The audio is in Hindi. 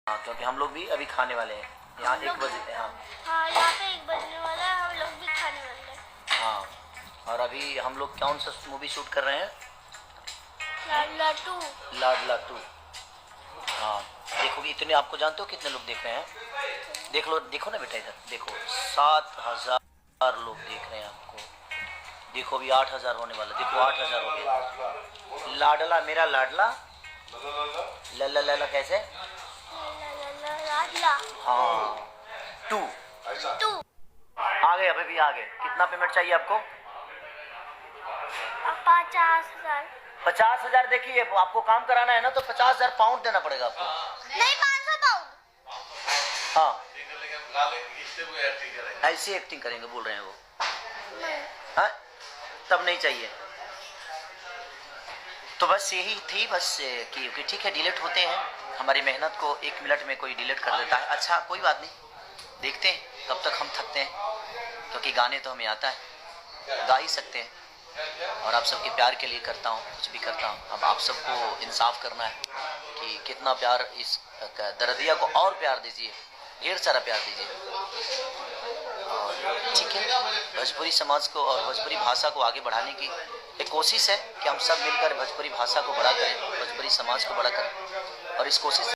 हाँ, क्योंकि हम लोग भी अभी खाने वाले हैं। यहाँ 1 बजे। हाँ हाँ, यहाँ पे 1 बजने वाला है, हम लोग भी खाने वाले हैं। हाँ, और अभी हम लोग कौन सा मूवी शूट कर रहे हैं? लाडला 2। लाडला 2। हाँ, देखोगे इतने, आपको जानते हो कितने लोग देख रहे हैं? देख लो, देखो ना बेटा, इधर देखो 7,000 लोग देख रहे हैं आपको। देखो अभी 8,000 होने वाला, देखो 8,000 हो गया। लाडला मेरा लाडला, लल्ला लल्ला कैसे? लाडला हाँ 2 आ गए, अभी भी आ गए। कितना पेमेंट चाहिए आपको? 50,000। 50,000। देखिए आपको काम कराना है ना, तो 50,000 पाउंड देना पड़ेगा आपको। नहीं, 500 पाउंड। हाँ, ऐसी एक्टिंग करेंगे बोल रहे हैं वो। हाँ, तब नहीं चाहिए। तो बस यही थी, बस कि ठीक है, डिलीट होते हैं। हमारी मेहनत को 1 मिनट में कोई डिलीट कर देता है। अच्छा कोई बात नहीं, देखते हैं कब तक हम थकते हैं, क्योंकि गाने तो हमें आता है, गा ही सकते हैं। और आप सबके प्यार के लिए करता हूँ, कुछ भी करता हूँ। अब आप सबको इंसाफ करना है कि कितना प्यार, इस दर्दिया को और प्यार दीजिए, ढेर सारा प्यार दीजिए। और ठीक है, भोजपुरी समाज को और भोजपुरी भाषा को आगे बढ़ाने की एक कोशिश है कि हम सब मिलकर भोजपुरी भाषा को बड़ा करें, भोजपुरी समाज को बड़ा करें। और इस कोशिश